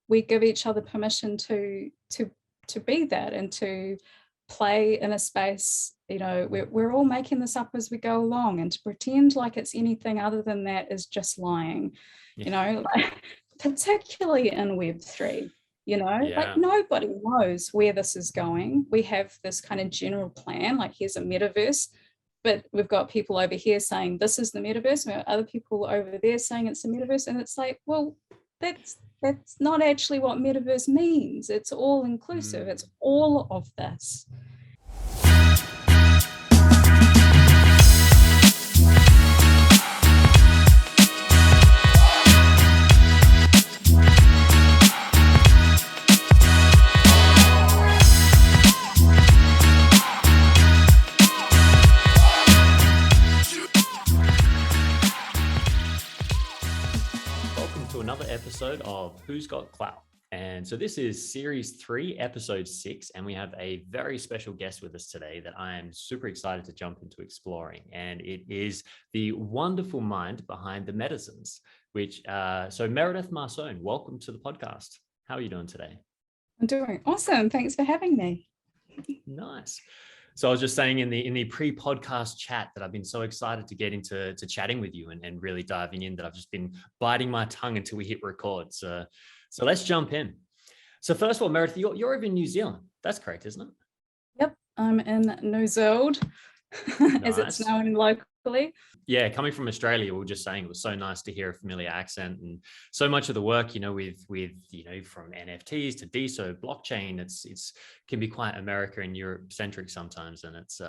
we give each other permission to be that and to play in a space. We're all making this up as we go along, and to pretend like it's anything other than that is just lying. Particularly in Web3. Like nobody knows where this is going. We have this kind of general plan, like here's a metaverse, but we've got people over here saying this is the metaverse, and we have other people over there saying it's the metaverse, and it's like, well, that's not actually what metaverse means. It's all inclusive. It's all of this. Another episode of Who's Got Clout. And so this is series 3, episode 6, and we have a very special guest with us today that I am super excited to jump into exploring. And it is the wonderful mind behind the Metazens, so Meredith Marsone, welcome to the podcast. How are you doing today? I'm doing awesome. Thanks for having me. Nice. So I was just saying in the pre-podcast chat that I've been so excited to get into chatting with you and really diving in that I've just been biting my tongue until we hit record. So let's jump in. So first of all, Meredith, you're over in New Zealand. That's correct, isn't it? Yep, I'm in New Zealand, as it's known locally. Yeah, coming from Australia, we were just saying it was so nice to hear a familiar accent, and so much of the work, with from NFTs to DeSo, blockchain, it's can be quite America and Europe centric sometimes, and this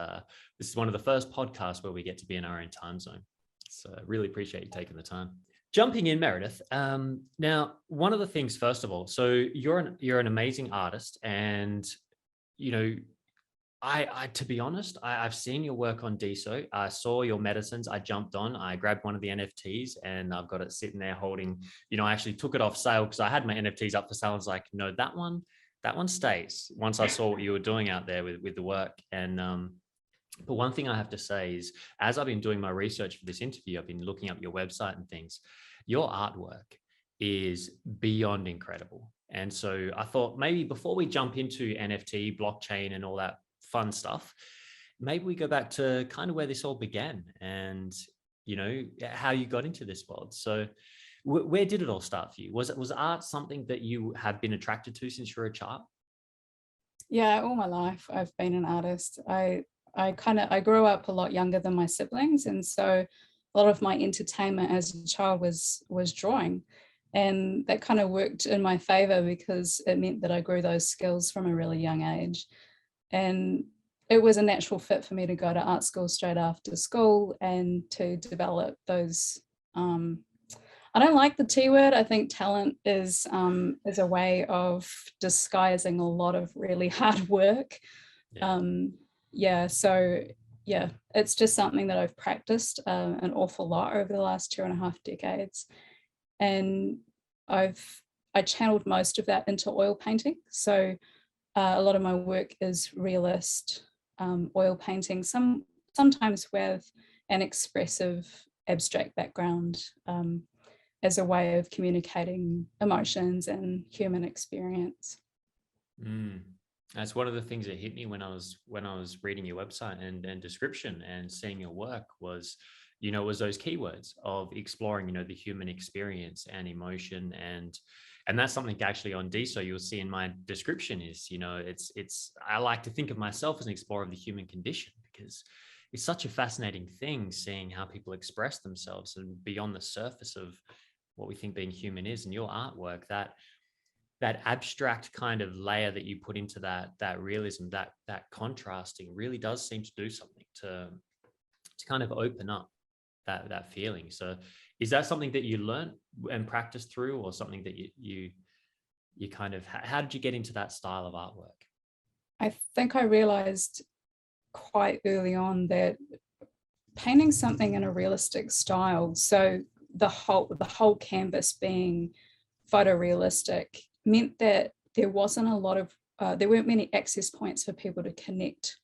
is one of the first podcasts where we get to be in our own time zone. So I really appreciate you taking the time. Jumping in, Meredith. Now, one of the things, first of all, so you're an amazing artist, and I to be honest, I've seen your work on DeSo. I saw your Metazens. I jumped on. I grabbed one of the NFTs, and I've got it sitting there holding. I actually took it off sale because I had my NFTs up for sale. I was like, no, that one stays. Once I saw what you were doing out there with the work, and but one thing I have to say is, as I've been doing my research for this interview, I've been looking up your website and things. Your artwork is beyond incredible, and so I thought maybe before we jump into NFT, blockchain, and all that fun stuff, maybe we go back to kind of where this all began and how you got into this world. So where did it all start for you? Was art something that you have been attracted to since you were a child? Yeah, all my life I've been an artist. I grew up a lot younger than my siblings, and so a lot of my entertainment as a child was drawing, and that kind of worked in my favor because it meant that I grew those skills from a really young age. And it was a natural fit for me to go to art school straight after school and to develop those. I don't like the T word. I think talent is a way of disguising a lot of really hard work. It's just something that I've practiced an awful lot over the last 2.5 decades. And I channeled most of that into oil painting. So a lot of my work is realist oil painting, sometimes with an expressive abstract background as a way of communicating emotions and human experience. That's one of the things that hit me when I was reading your website and description and seeing your work was those keywords of exploring, the human experience and emotion. And that's something actually on DeSo you'll see in my description is, I like to think of myself as an explorer of the human condition because it's such a fascinating thing seeing how people express themselves and beyond the surface of what we think being human is. And your artwork, that abstract kind of layer that you put into that realism, that contrasting really does seem to do something to kind of open up that feeling. So is that something that you learned and practiced through, or something that you kind of, how did you get into that style of artwork? I think I realized quite early on that painting something in a realistic style, so the whole canvas being photorealistic, meant that there wasn't a lot of there weren't many access points for people to connect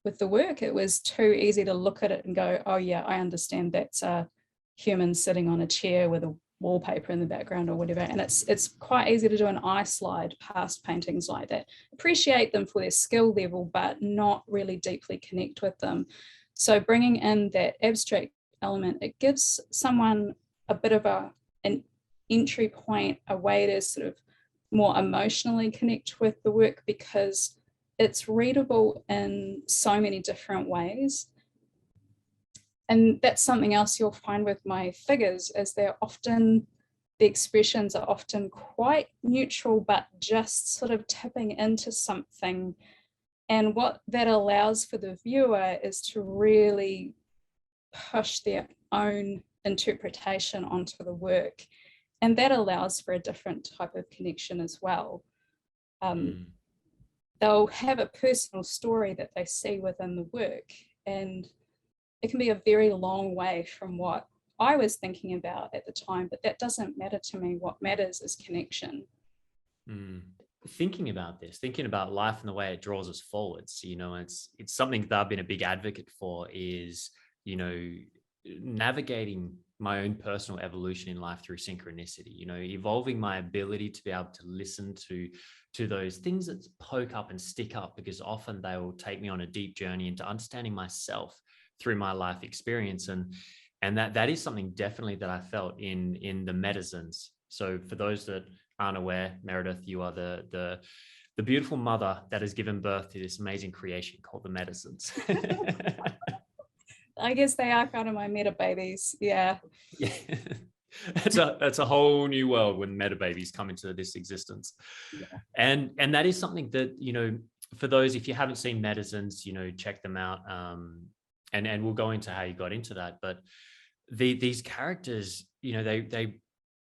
with the work. It was too easy to look at it and go, oh yeah, I understand that's a human sitting on a chair with a wallpaper in the background or whatever. And it's quite easy to do an eye slide past paintings like that. Appreciate them for their skill level, but not really deeply connect with them. So bringing in that abstract element, it gives someone a bit of an entry point, a way to sort of more emotionally connect with the work, because it's readable in so many different ways. And that's something else you'll find with my figures, is the expressions are often quite neutral, but just sort of tipping into something. And what that allows for the viewer is to really push their own interpretation onto the work. And that allows for a different type of connection as well. They'll have a personal story that they see within the work, and it can be a very long way from what I was thinking about at the time, but that doesn't matter to me. What matters is connection. Thinking about this, thinking about life and the way it draws us forwards, you know, it's something that I've been a big advocate for, is, you know, navigating my own personal evolution in life through synchronicity, you know, evolving my ability to be able to listen to those things that poke up and stick up, because often they will take me on a deep journey into understanding myself through my life experience. And that is something definitely that I felt in the Metazens. So for those that aren't aware, Meredith, you are the beautiful mother that has given birth to this amazing creation called the Metazens. I guess they are kind of my meta babies. Yeah. Yeah. That's a whole new world when meta babies come into this existence. Yeah. And that is something that, you know, for those, if you haven't seen Metazens, you know, check them out. And we'll go into how you got into that. But these characters, you know,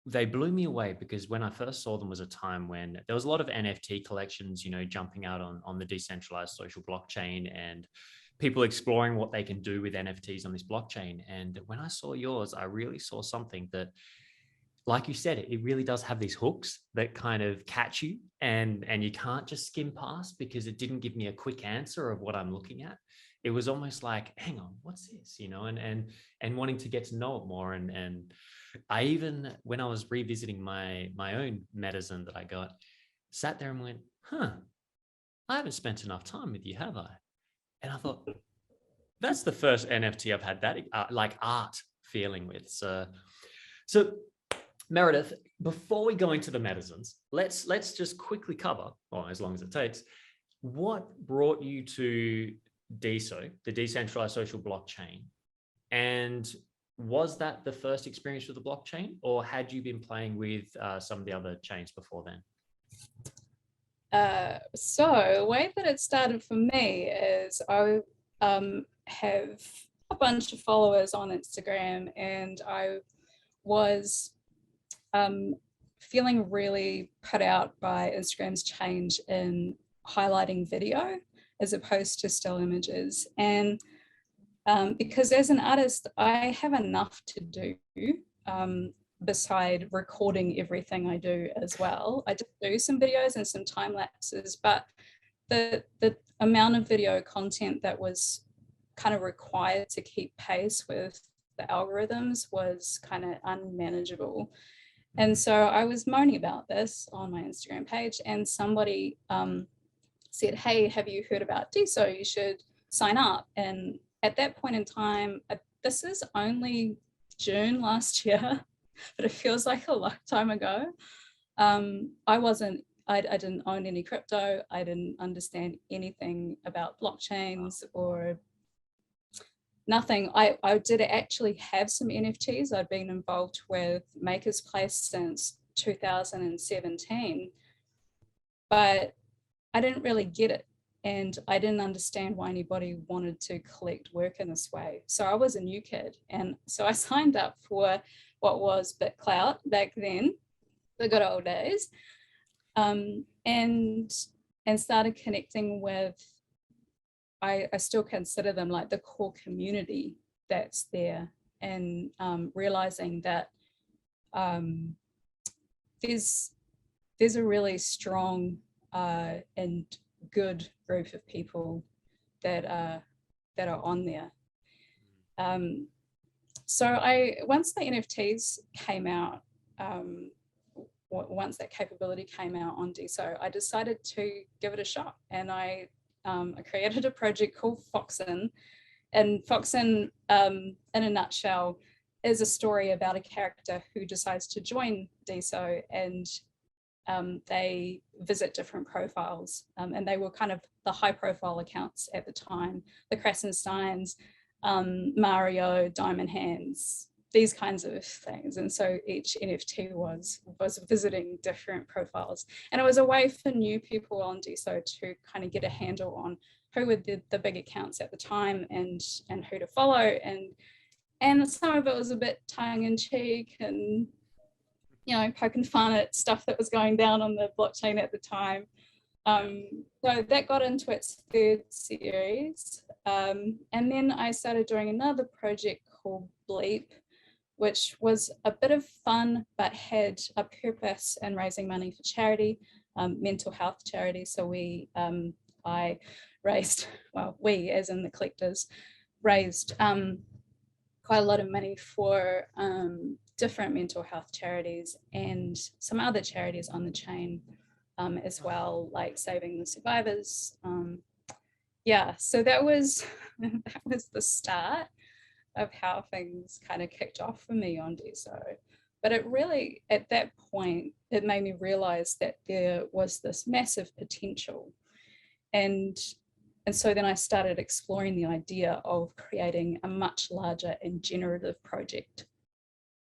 they blew me away, because when I first saw them was a time when there was a lot of NFT collections, you know, jumping out on the decentralized social blockchain, and people exploring what they can do with NFTs on this blockchain. And when I saw yours, I really saw something that, like you said, it really does have these hooks that kind of catch you, and you can't just skim past, because it didn't give me a quick answer of what I'm looking at. It was almost like, hang on, what's this? You know, and wanting to get to know it more. And I even, when I was revisiting my own Metazen that I got, sat there and went, I haven't spent enough time with you, have I? And I thought, that's the first NFT I've had that like art feeling with. So Meredith, before we go into the Metazens, let's just quickly cover, or as long as it takes, what brought you to DeSo, the decentralized social blockchain, and was that the first experience with the blockchain, or had you been playing with some of the other chains before then? So the way that it started for me is I have a bunch of followers on Instagram, and I was feeling really put out by Instagram's change in highlighting video as opposed to still images. And because as an artist, I have enough to do beside recording everything I do as well. I just do some videos and some time lapses, but the amount of video content that was kind of required to keep pace with the algorithms was kind of unmanageable. And so I was moaning about this on my Instagram page, and somebody said, hey, have you heard about DeSo? You should sign up. And at that point in time, this is only June last year, but it feels like a lifetime ago. I didn't own any crypto. I didn't understand anything about blockchains or nothing. I did actually have some NFTs. I'd been involved with Maker's Place since 2017, but I didn't really get it. And I didn't understand why anybody wanted to collect work in this way. So I was a new kid. And so I signed up for what was Clout back then, the good old days, and started connecting with, I still consider them like the core community that's there, and realizing that there's a really strong and good group of people that are on there. So once the NFTs came out, once that capability came out on DSO, I decided to give it a shot, and I created a project called Foxen. And Foxen, in a nutshell, is a story about a character who decides to join DSO, and they visit different profiles, and they were kind of the high profile accounts at the time, the Krasensteins, Mario, Diamond Hands, these kinds of things. And so each NFT was visiting different profiles, and it was a way for new people on DSO to kind of get a handle on who were the big accounts at the time, and who to follow, and some of it was a bit tongue-in-cheek and, you know, poking fun at stuff that was going down on the blockchain at the time. So that got into its third series. And then I started doing another project called Bleep, which was a bit of fun, but had a purpose in raising money for charity, mental health charity. So I raised, well, we as in the collectors, raised quite a lot of money for different mental health charities and some other charities on the chain as well, like Saving the Survivors. Yeah, so that was that was the start of how things kind of kicked off for me on DSO. But it really, at that point, it made me realize that there was this massive potential. And so then I started exploring the idea of creating a much larger and generative project.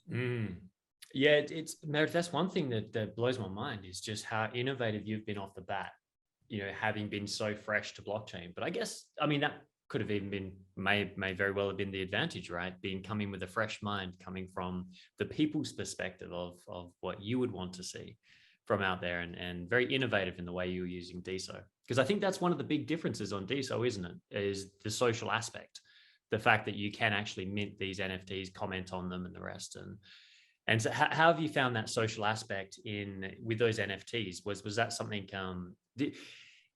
Yeah, it's Meredith, that's one thing that blows my mind, is just how innovative you've been off the bat, you know, having been so fresh to blockchain. But I guess, I mean, that could have even been, may very well have been the advantage, right? Coming with a fresh mind, coming from the people's perspective of what you would want to see from out there, and very innovative in the way you were using DSO. Because I think that's one of the big differences on DSO, isn't it? Is the social aspect, the fact that you can actually mint these NFTs, comment on them, and the rest. And so, how have you found that social aspect with those NFTs? Was that something?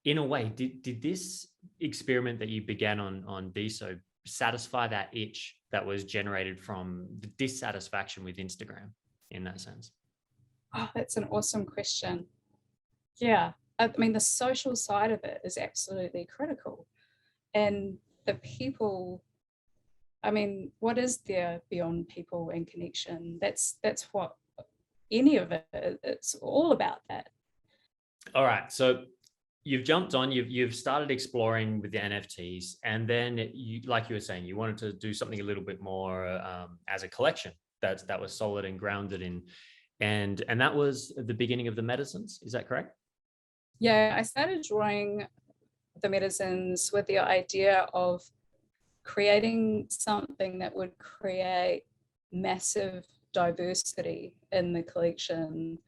In a way, did this experiment that you began on DSO satisfy that itch that was generated from the dissatisfaction with Instagram in that sense? Oh, that's an awesome question. Yeah, I mean, the social side of it is absolutely critical. And the people, I mean, what is there beyond people and connection? That's what any of it's all about that. All right. So you've jumped on, you've started exploring with the NFTs, and then you, like you were saying, you wanted to do something a little bit more as a collection that was solid and grounded in, and that was the beginning of the Metazens. Is that correct? Yeah, I started drawing the Metazens with the idea of creating something that would create massive diversity in the collection.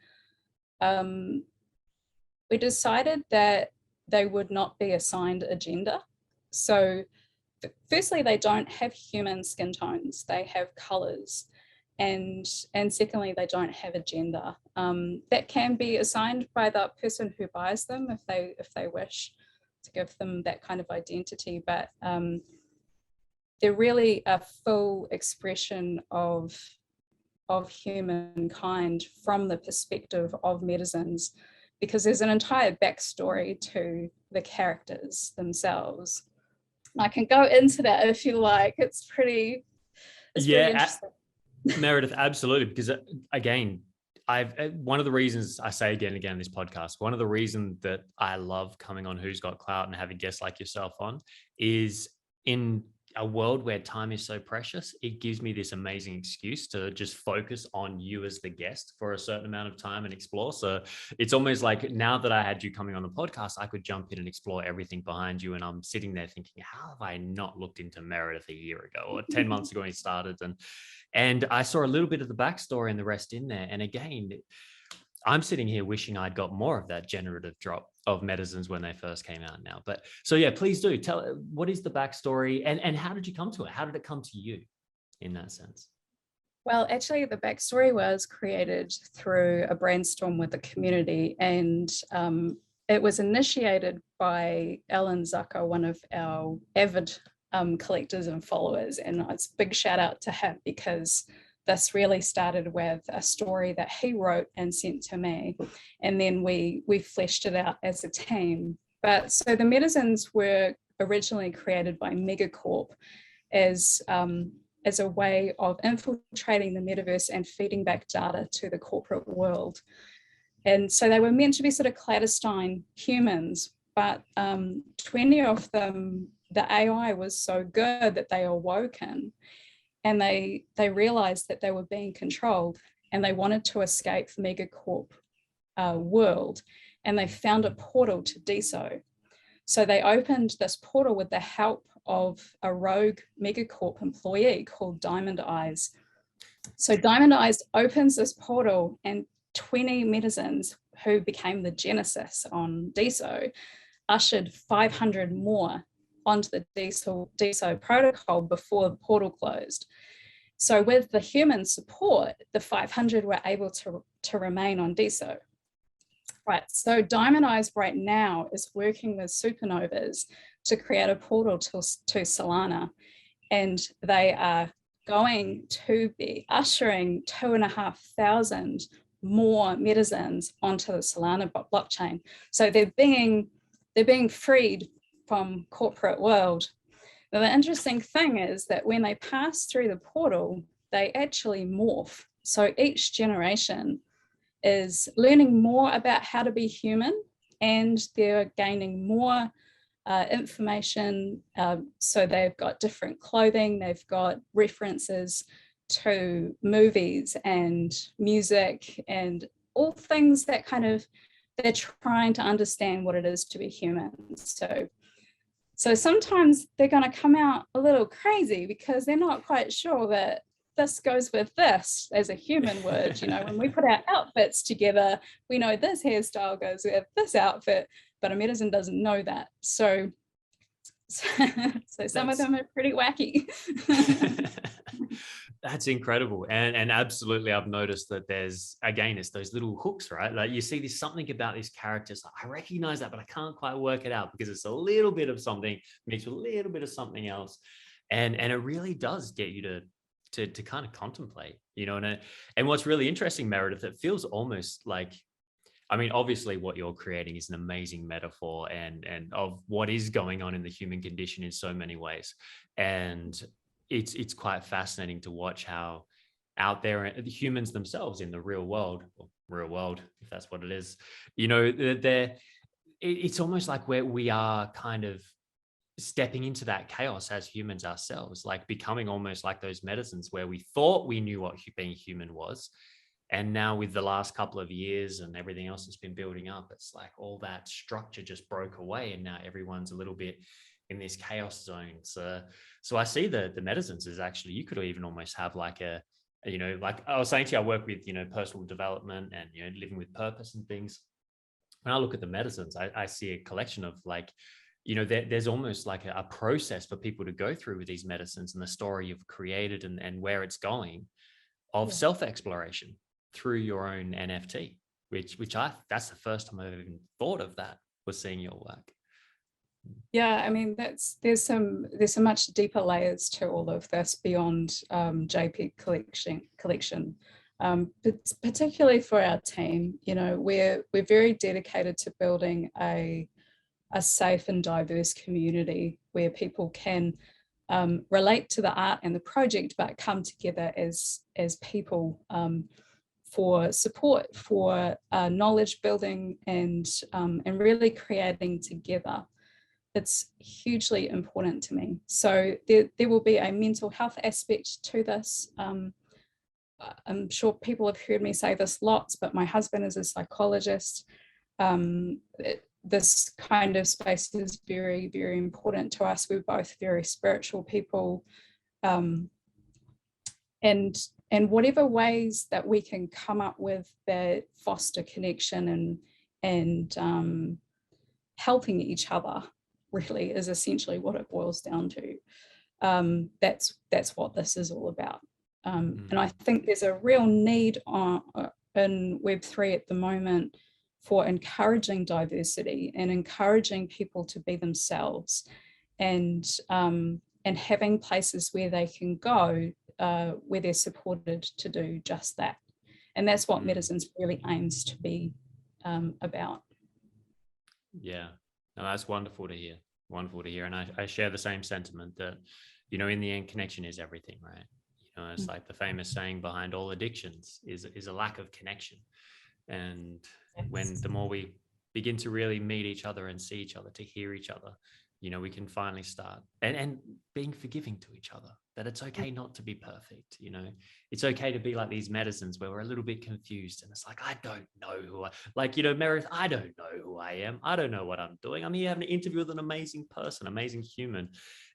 We decided that they would not be assigned a gender. So firstly, they don't have human skin tones, they have colors. And secondly, they don't have a gender. That can be assigned by the person who buys them if they wish to give them that kind of identity. But they're really a full expression of humankind from the perspective of Metazens, because there's an entire backstory to the characters themselves. I can go into that if you like. It's pretty interesting. Meredith, absolutely. Because again, one of the reasons I say again and again in this podcast, one of the reasons that I love coming on Who's Got Clout and having guests like yourself on is, in a world where time is so precious, it gives me this amazing excuse to just focus on you as the guest for a certain amount of time and explore. So it's almost like, now that I had you coming on the podcast, I could jump in and explore everything behind you. And I'm sitting there thinking, how have I not looked into Meredith a year ago or 10 months ago when he started? And I saw a little bit of the backstory and the rest in there. And again, I'm sitting here wishing I'd got more of that generative drop of Metazens when they first came out now. But so yeah, please do tell, what is the backstory, and how did you come to it? How did it come to you in that sense? Well, actually, the backstory was created through a brainstorm with the community, and it was initiated by Alan Zucker, one of our avid collectors and followers. And it's a big shout out to him, because this really started with a story that he wrote and sent to me, and then we fleshed it out as a team. But so the Metazens were originally created by Megacorp as a way of infiltrating the metaverse and feeding back data to the corporate world. And so they were meant to be sort of clandestine humans, but 20 of them, the AI was so good that they awoken, and they realized that they were being controlled, and they wanted to escape the Megacorp world, and they found a portal to DeSo. So they opened this portal with the help of a rogue Megacorp employee called Diamond Eyes. So Diamond Eyes opens this portal, and 20 Metazens, who became the genesis on DeSo, ushered 500 more onto the DeSo protocol before the portal closed. So with the human support, the 500 were able to remain on DeSo. Right, so Diamond Eyes right now is working with supernovas to create a portal to Solana, and they are going to be ushering 2,500 more Metazens onto the Solana blockchain. So they're being freed from corporate world. Now, the interesting thing is that when they pass through the portal, they actually morph. So each generation is learning more about how to be human, and they're gaining more information. So they've got different clothing, they've got references to movies and music and all things that kind of, they're trying to understand what it is to be human. So sometimes they're going to come out a little crazy because they're not quite sure that this goes with this as a human would. You know, when we put our outfits together, we know this hairstyle goes with this outfit, but a Metazen doesn't know that. So some of them are pretty wacky. That's incredible. And absolutely, I've noticed that there's, again, it's those little hooks, right? Like you see there's something about these characters. I recognize that, but I can't quite work it out because it's a little bit of something mixed with a little bit of something else. And it really does get you to kind of contemplate, you know, and what's really interesting, Meredith, it feels almost like, I mean, obviously what you're creating is an amazing metaphor and of what is going on in the human condition in so many ways. And it's quite fascinating to watch how out there, the humans themselves in the real world, if that's what it is, you know, it's almost like where we are kind of stepping into that chaos as humans ourselves, like becoming almost like those Metazens where we thought we knew what being human was. And now with the last couple of years and everything else that's been building up, it's like all that structure just broke away. And now everyone's a little bit in this chaos zone. So I see the Metazens is actually, you could even almost have like a, you know, like I was saying to you, I work with, you know, personal development and, you know, living with purpose and things. When I look at the Metazens, I see a collection of like, you know, there's almost like a process for people to go through with these Metazens and the story you've created and where it's going of self-exploration through your own NFT, which that's the first time I've even thought of that, was seeing your work. Yeah, I mean, there's some much deeper layers to all of this beyond JPEG collection. But particularly for our team, you know, we're very dedicated to building a safe and diverse community where people can relate to the art and the project, but come together as people for support, for knowledge building, and really creating together. It's hugely important to me. So there will be a mental health aspect to this. I'm sure people have heard me say this lots, but my husband is a psychologist. This kind of space is very, very important to us. We're both very spiritual people. And whatever ways that we can come up with that foster connection and helping each other really is essentially what it boils down to. That's what this is all about. And I think there's a real need in Web3 at the moment for encouraging diversity and encouraging people to be themselves, and having places where they can go where they're supported to do just that. And that's what Metazens really aims to be about. Yeah, no, that's wonderful to hear. Wonderful to hear. And I share the same sentiment that, you know, in the end, connection is everything, right? You know, it's like the famous saying behind all addictions is a lack of connection. And when the more we begin to really meet each other and see each other, to hear each other, you know, we can finally start and being forgiving to each other, that it's okay not to be perfect. You know, it's okay to be like these Metazens where we're a little bit confused and it's like, I don't know who like, you know, Meredith, I don't know who I am. I don't know what I'm doing. I'm here having an interview with an amazing person, amazing human.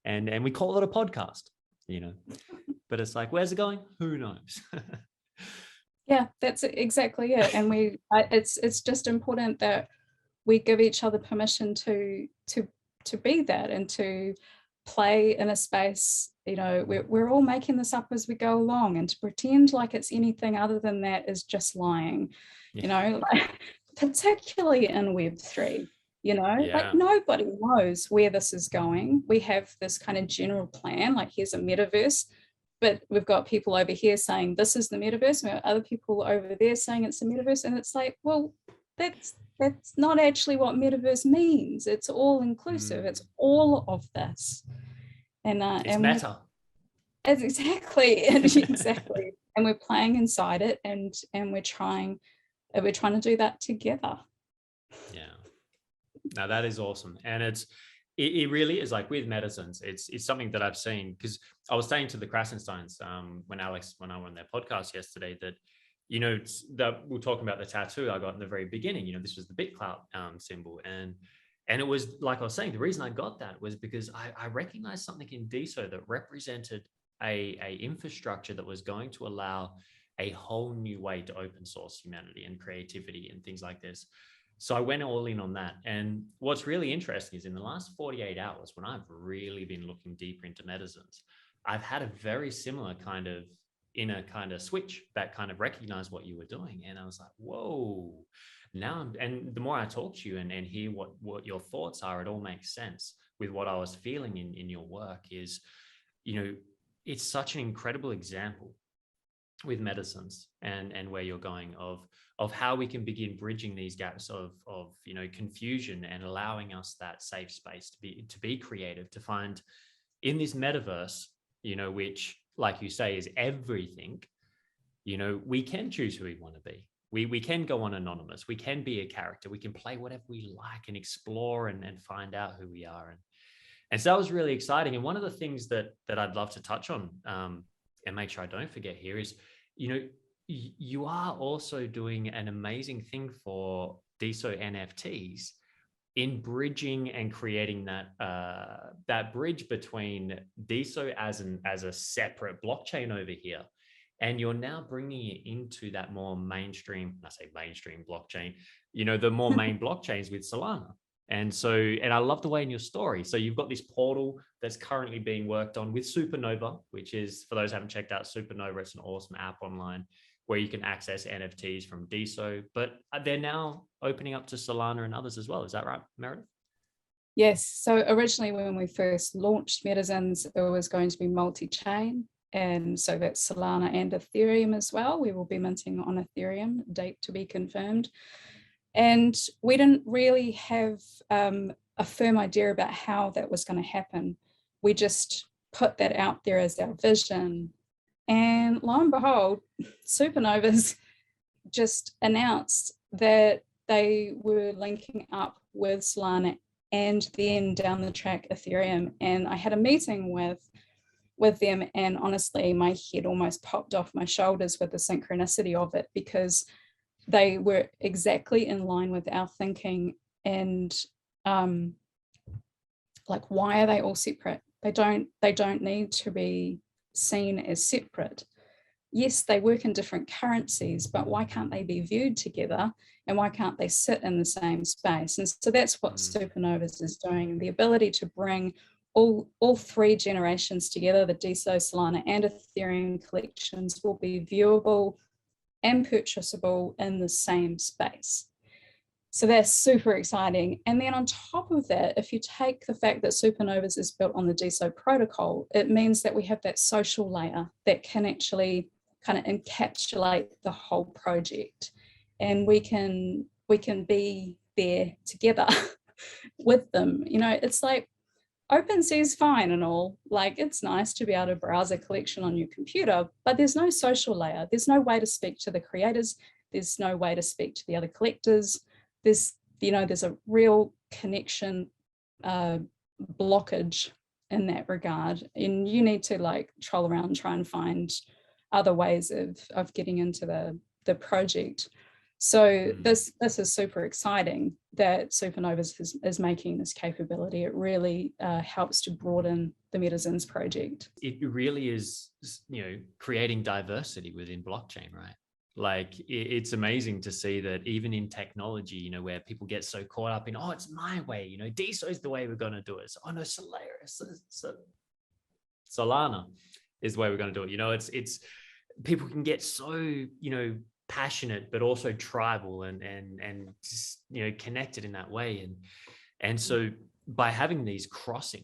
And we call it a podcast, you know, but it's like, where's it going? Who knows? Yeah, that's exactly it. And it's just important that we give each other permission to be that and to play in a space. You know, we're all making this up as we go along, and to pretend like it's anything other than that is just lying. Yeah. You know, like, particularly in Web3. You know, yeah. Like nobody knows where this is going. We have this kind of general plan, like here's a metaverse. But we've got people over here saying this is the metaverse, and we have other people over there saying it's the metaverse. And it's like, well, that's not actually what metaverse means. It's all inclusive. It's all of this. And it's meta. It's exactly. And we're playing inside it, and we're trying to do that together. Yeah. Now that is awesome. And it really is, like with Metazens, it's something that I've seen, because I was saying to the Krasensteins when I went on their podcast yesterday that, you know, that we're talking about the tattoo I got in the very beginning. You know, this was the Clout symbol, and it was like I was saying, the reason I got that was because I recognized something in DSO that represented a infrastructure that was going to allow a whole new way to open source humanity and creativity and things like this. So I went all in on that. And what's really interesting is in the last 48 hours, when I've really been looking deeper into Metazens, I've had a very similar kind of inner kind of switch that kind of recognized what you were doing. And I was like, whoa, now, and the more I talk to you and hear what your thoughts are, it all makes sense with what I was feeling in your work is, you know, it's such an incredible example with Metazens and where you're going of how we can begin bridging these gaps of you know, confusion and allowing us that safe space to be creative, to find in this metaverse, you know, which, like you say, is everything. You know, we can choose who we want to be. We can go on anonymous. We can be a character. We can play whatever we like and explore and find out who we are. And so that was really exciting. And one of the things that I'd love to touch on and make sure I don't forget here is, you know, you are also doing an amazing thing for DSO NFTs in bridging and creating that bridge between DSO as a separate blockchain over here, and you're now bringing it into that more mainstream. I say mainstream blockchain, you know, the more main blockchains with Solana. And I love the way in your story. So you've got this portal that's currently being worked on with Supernova, which is, for those who haven't checked out Supernova, it's an awesome app online where you can access NFTs from DSO, but they're now opening up to Solana and others as well. Is that right, Meredith? Yes. So originally when we first launched Metazens, it was going to be multi-chain. And so that's Solana and Ethereum as well. We will be minting on Ethereum, date to be confirmed. And we didn't really have a firm idea about how that was going to happen. We just put that out there as our vision. And lo and behold, Supernovas just announced that they were linking up with Solana and then down the track Ethereum. And I had a meeting with them, and honestly, my head almost popped off my shoulders with the synchronicity of it, because they were exactly in line with our thinking. And like, why are they all separate? They don't need to be seen as separate. Yes, they work in different currencies, but why can't they be viewed together, and why can't they sit in the same space? And so that's what Supernovas is doing, the ability to bring all three generations together. The DSO, Solana and Ethereum collections will be viewable and purchasable in the same space. So that's super exciting. And then on top of that, if you take the fact that Supernovas is built on the DSO protocol, it means that we have that social layer that can actually kind of encapsulate the whole project. And we can be there together with them. You know, it's like OpenSea is fine and all, like it's nice to be able to browse a collection on your computer, but there's no social layer. There's no way to speak to the creators. There's no way to speak to the other collectors. There's, you know, there's a real connection blockage in that regard. And you need to like troll around and try and find other ways of getting into the project. So this is super exciting that Supernovas is making this capability. It really helps to broaden the Metazens project. It really is, you know, creating diversity within blockchain, right? Like it's amazing to see that even in technology, you know, where people get so caught up in, oh, it's my way, you know, DSO is the way we're going to do it. So, oh no, Solana is the way we're going to do it. You know, it's people can get so, you know, passionate, but also tribal and just, you know, connected in that way. And so by having these cross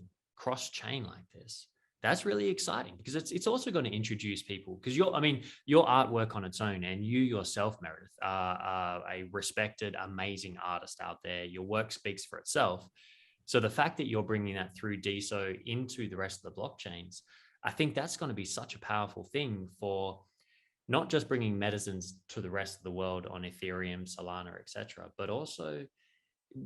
chain like this, that's really exciting, because it's also going to introduce people, because your artwork on its own, and you yourself, Meredith, are a respected, amazing artist out there. Your work speaks for itself. So the fact that you're bringing that through DSO into the rest of the blockchains, I think that's going to be such a powerful thing for not just bringing Metazens to the rest of the world on Ethereum, Solana, etc., but also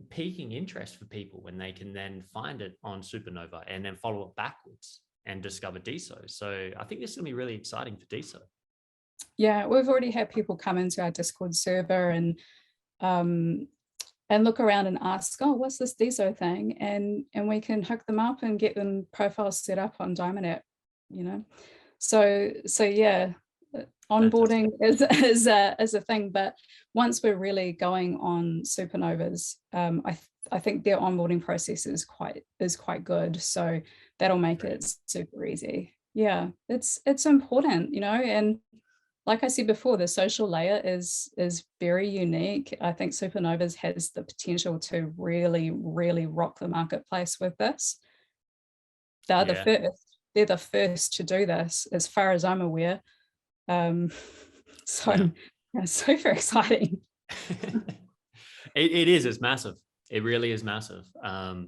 piquing interest for people when they can then find it on Supernova and then follow it backwards and discover DSO. So I think this is going to be really exciting for DSO. Yeah, we've already had people come into our Discord server and look around and ask, oh, what's this DSO thing? And we can hook them up and get them profiles set up on Diamond App, you know. So yeah, onboarding is a thing, but once we're really going on Supernovas, I think their onboarding process is quite good. So that'll make it super easy. Yeah, it's important, you know, and like I said before, the social layer is very unique. I think Supernovas has the potential to really, really rock the marketplace with this. They're the first to do this, as far as I'm aware. So it's super exciting. It's massive. It really is massive.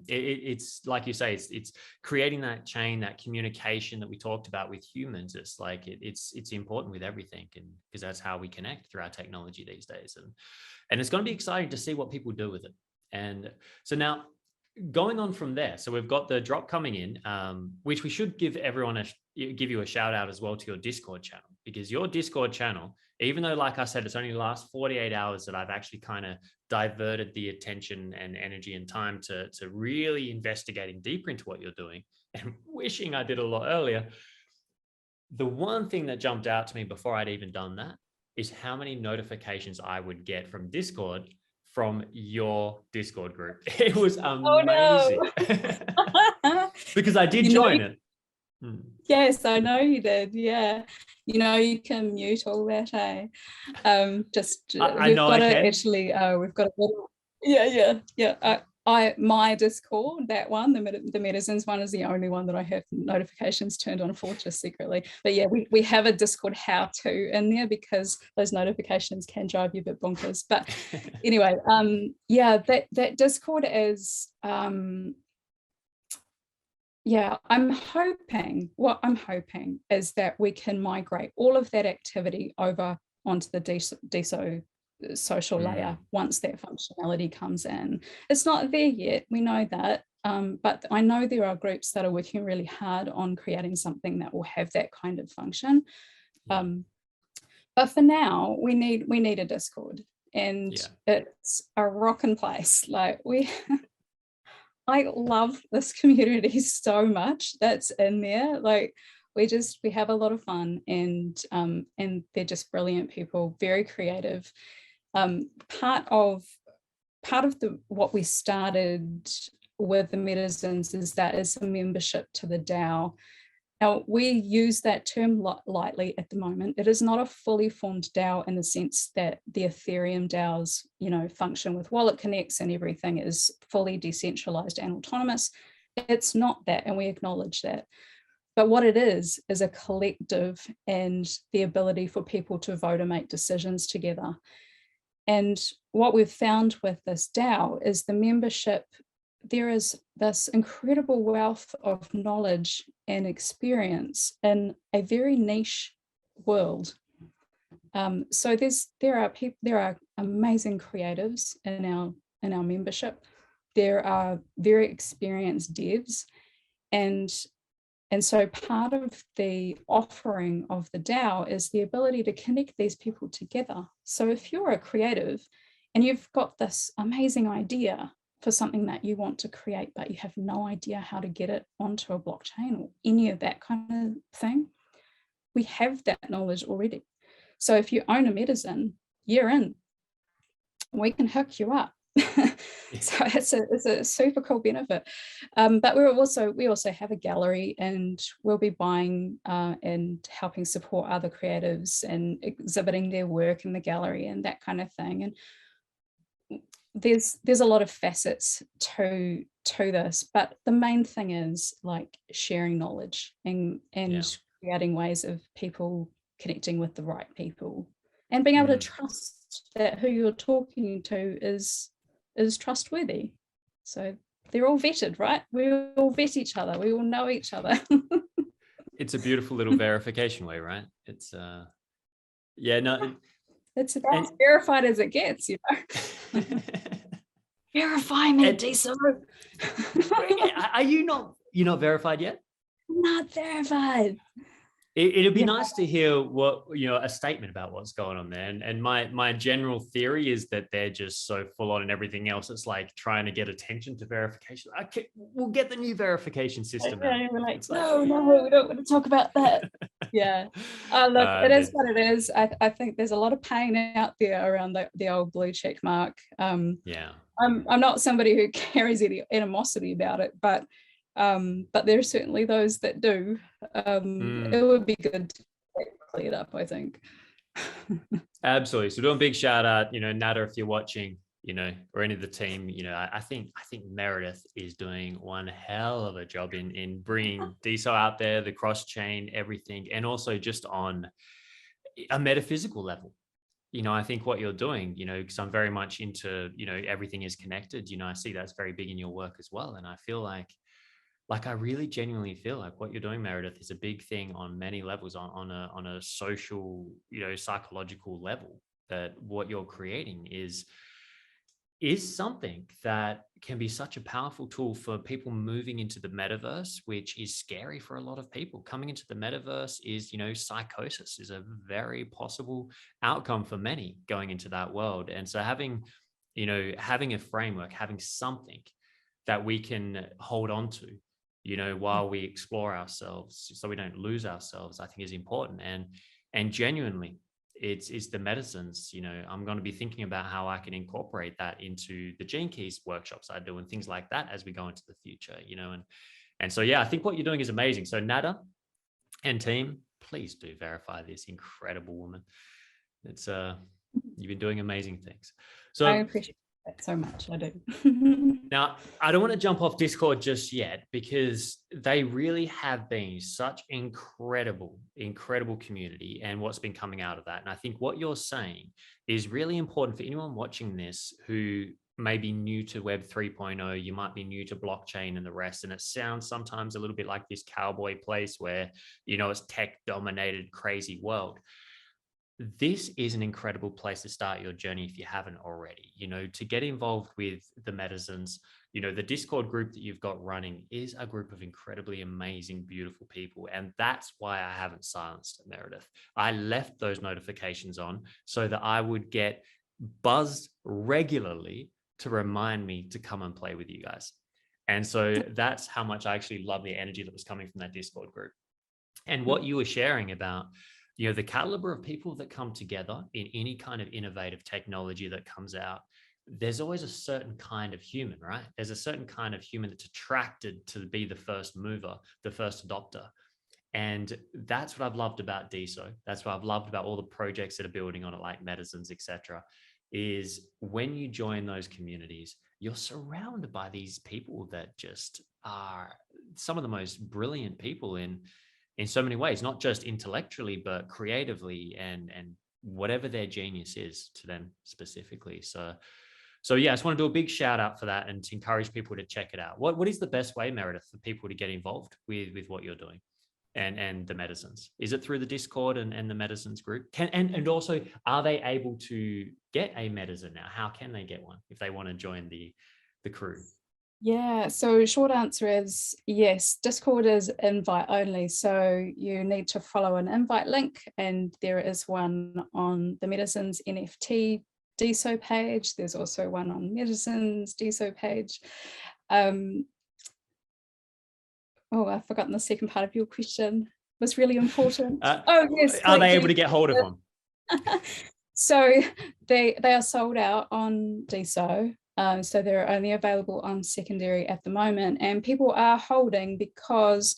It's like you say, it's creating that chain, that communication that we talked about with humans. It's like it's important with everything, and because that's how we connect through our technology these days. And it's going to be exciting to see what people do with it. And so now, going on from there, so we've got the drop coming in, which we should give you a shout out as well to your Discord channel, because your Discord channel, even though, like I said, it's only the last 48 hours that I've actually kind of diverted the attention and energy and time to really investigating deeper into what you're doing, and wishing I did a lot earlier. The one thing that jumped out to me before I'd even done that is how many notifications I would get from Discord from your Discord group. It was amazing. Oh, no. Because I did join it. Yes, I know you did. Yeah, you know, you can mute all that. We've got a little, yeah. My Discord, that one, the Metazens one, is the only one that I have notifications turned on for, just secretly. But yeah, we have a Discord how-to in there, because those notifications can drive you a bit bonkers. But anyway, yeah, that Discord is I'm hoping is that we can migrate all of that activity over onto the DSO social layer once that functionality comes in. It's not there yet, we know that, but I know there are groups that are working really hard on creating something that will have that kind of function. But for now, we need a Discord, and it's a rockin' place. Like I love this community so much that's in there. Like we have a lot of fun, and they're just brilliant people, very creative. Part of what we started with the Metazens is that is a membership to the DAO. Now, we use that term lightly at the moment. It is not a fully formed DAO in the sense that the Ethereum DAOs, function with wallet connects and everything is fully decentralized and autonomous. It's not that, and we acknowledge that. But what it is a collective and the ability for people to vote and make decisions together. And what we've found with this DAO is the membership, there is this incredible wealth of knowledge and experience in a very niche world. So there are amazing creatives in our membership. There are very experienced devs, and so part of the offering of the DAO is the ability to connect these people together. So if you're a creative and you've got this amazing idea for something that you want to create, but you have no idea how to get it onto a blockchain or any of that kind of thing, we have that knowledge already. So if you own a Metazen, you're in. We can hook you up. So it's a super cool benefit. But we also have a gallery, and we'll be buying and helping support other creatives and exhibiting their work in the gallery and that kind of thing. And there's a lot of facets to this, but the main thing is like sharing knowledge and creating ways of people connecting with the right people and being able to trust that who you're talking to is trustworthy. So they're all vetted, right? We all vet each other. We all know each other. It's a beautiful little verification way, right? It's it's about as verified as it gets, Verify me, Diesel. Are you not? You're not verified yet? Not verified. It'd be nice to hear what, a statement about what's going on there. And my general theory is that they're just so full on and everything else. It's like trying to get attention to verification. We'll get the new verification system. Yeah, we're like, no, we don't want to talk about that. Yeah. Look, it is what it is. I think there's a lot of pain out there around the old blue check mark. I'm not somebody who carries any animosity about it, but there are certainly those that do. It would be good to clear it up, I think. Absolutely. So doing a big shout out, Nada, if you're watching, or any of the team, I think Meredith is doing one hell of a job in bringing DeSo out there, the cross chain, everything, and also just on a metaphysical level. I think what you're doing, because I'm very much into, everything is connected. I see that's very big in your work as well. And I feel like I really genuinely feel like what you're doing, Meredith, is a big thing on many levels, on a social, psychological level, that what you're creating is something that can be such a powerful tool for people moving into the metaverse, which is scary for a lot of people. Coming into the metaverse is, psychosis is a very possible outcome for many going into that world. And so having a framework, having something that we can hold on to, while we explore ourselves, so we don't lose ourselves, I think is important. And genuinely, it's the Metazens. I'm going to be thinking about how I can incorporate that into the Gene Keys workshops I do and things like that as we go into the future. And so I think what you're doing is amazing. So Nada and team, please do verify this incredible woman. It's you've been doing amazing things. So I appreciate that so much. I do. Now, I don't want to jump off Discord just yet, because they really have been such incredible community and what's been coming out of that. And I think what you're saying is really important for anyone watching this who may be new to Web 3.0. You might be new to blockchain and the rest. And it sounds sometimes a little bit like this cowboy place where, it's tech dominated, crazy world. This is an incredible place to start your journey if you haven't already, to get involved with the Metazens. The Discord group that you've got running is a group of incredibly amazing, beautiful people. And that's why I haven't silenced Meredith. I left those notifications on so that I would get buzzed regularly to remind me to come and play with you guys. And so that's how much I actually love the energy that was coming from that Discord group. And what you were sharing about, the caliber of people that come together in any kind of innovative technology that comes out, there's always a certain kind of human, right? There's a certain kind of human that's attracted to be the first mover, the first adopter. And that's what I've loved about DSO. That's what I've loved about all the projects that are building on it, like Metazens, etc. Is when you join those communities, you're surrounded by these people that just are some of the most brilliant people in so many ways, not just intellectually, but creatively and whatever their genius is to them specifically. So yeah, I just want to do a big shout out for that and to encourage people to check it out. What is the best way, Meredith, for people to get involved with what you're doing and the Metazens? Is it through the Discord and the Metazens group? And also, are they able to get a Metazen now? How can they get one if they want to join the crew? Yeah, so short answer is yes, Discord is invite only. So you need to follow an invite link, and there is one on the Metazens NFT DSO page. There's also one on Metazens DSO page. Oh, I've forgotten the second part of your question. It was really important. Oh, yes. Are they able to get hold of them? So they are sold out on DSO. So they're only available on secondary at the moment, and people are holding because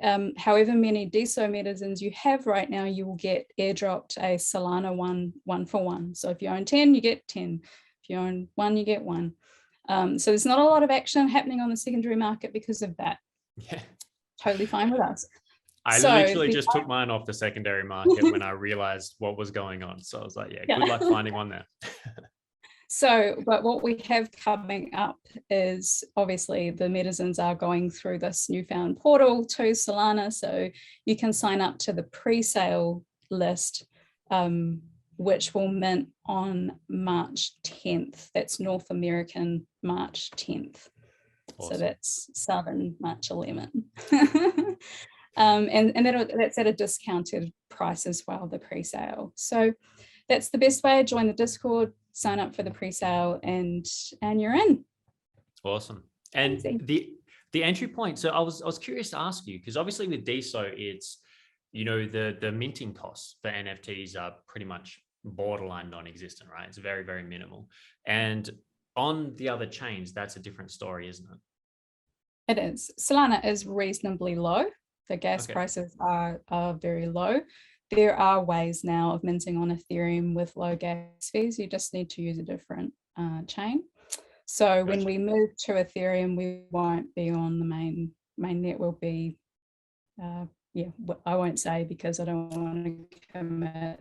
however many DSO Metazens you have right now, you will get airdropped a Solana one for one. So if you own 10, you get 10. If you own 1, you get 1. So there's not a lot of action happening on the secondary market because of that. Yeah. Totally fine with us. I literally just took mine off the secondary market when I realized what was going on. So I was like, yeah, good luck finding one there. So, but what we have coming up is obviously the Metazens are going through this newfound portal to Solana. So you can sign up to the pre-sale list, which will mint on March 10th. That's North American March 10th. Awesome. So that's Southern March 11. And that's at a discounted price as well, the pre-sale. So that's the best way. Join the Discord, sign up for the pre-sale, and you're in. Awesome. And the entry point. So I was curious to ask you, because obviously with DSO, it's, you know, the minting costs for NFTs are pretty much borderline non-existent, right? It's very, very minimal. And on the other chains, that's a different story, isn't it? It is. Solana is reasonably low. The gas prices are very low. There are ways now of minting on Ethereum with low gas fees. You just need to use a different chain. So when we move to Ethereum, we won't be on the main net. We'll be, I won't say because I don't want to commit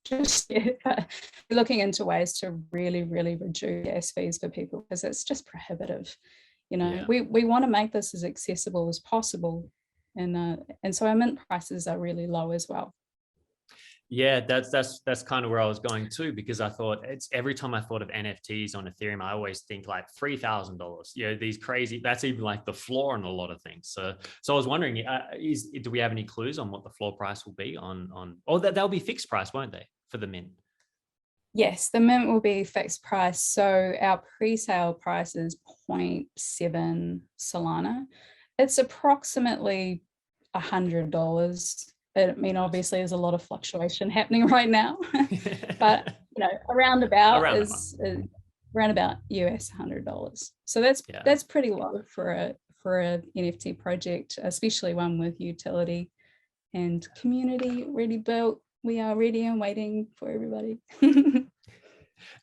just yet, but we're looking into ways to really, really reduce gas fees for people because it's just prohibitive. You know, we want to make this as accessible as possible. And so our mint prices are really low as well. Yeah, that's kind of where I was going to, because I thought every time I thought of NFTs on Ethereum, I always think like $3,000. You know, these crazy. That's even like the floor on a lot of things. So I was wondering, do we have any clues on what the floor price will be on? Or they'll be fixed price, won't they, for the mint? Yes, the mint will be fixed price. So our pre-sale price is 0.7 Solana. It's approximately $100. I mean, obviously, there's a lot of fluctuation happening right now, but you know, around about US $100. So that's pretty low for a NFT project, especially one with utility and community ready built. We are ready and waiting for everybody.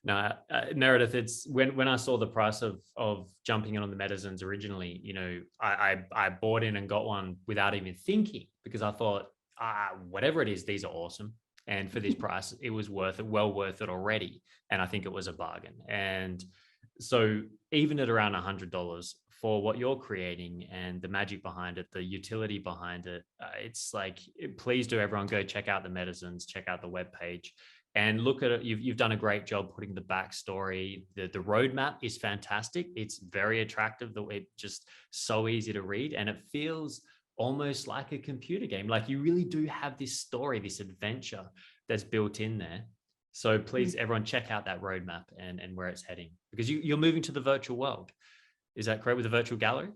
No, Meredith, it's when I saw the price of jumping in on the Metazens originally, you know, I bought in and got one without even thinking, because I thought, whatever it is, these are awesome. And for this price, it was worth it, well worth it already. And I think it was a bargain. And so even at around $100 for what you're creating and the magic behind it, the utility behind it, it's like, please do everyone go check out the Metazens, check out the webpage. And look at it. You've done a great job putting the backstory. The roadmap is fantastic. It's very attractive. It's just so easy to read, and it feels almost like a computer game. Like you really do have this story, this adventure that's built in there. So please, everyone, check out that roadmap and where it's heading, because you're moving to the virtual world. Is that correct, with the virtual gallery?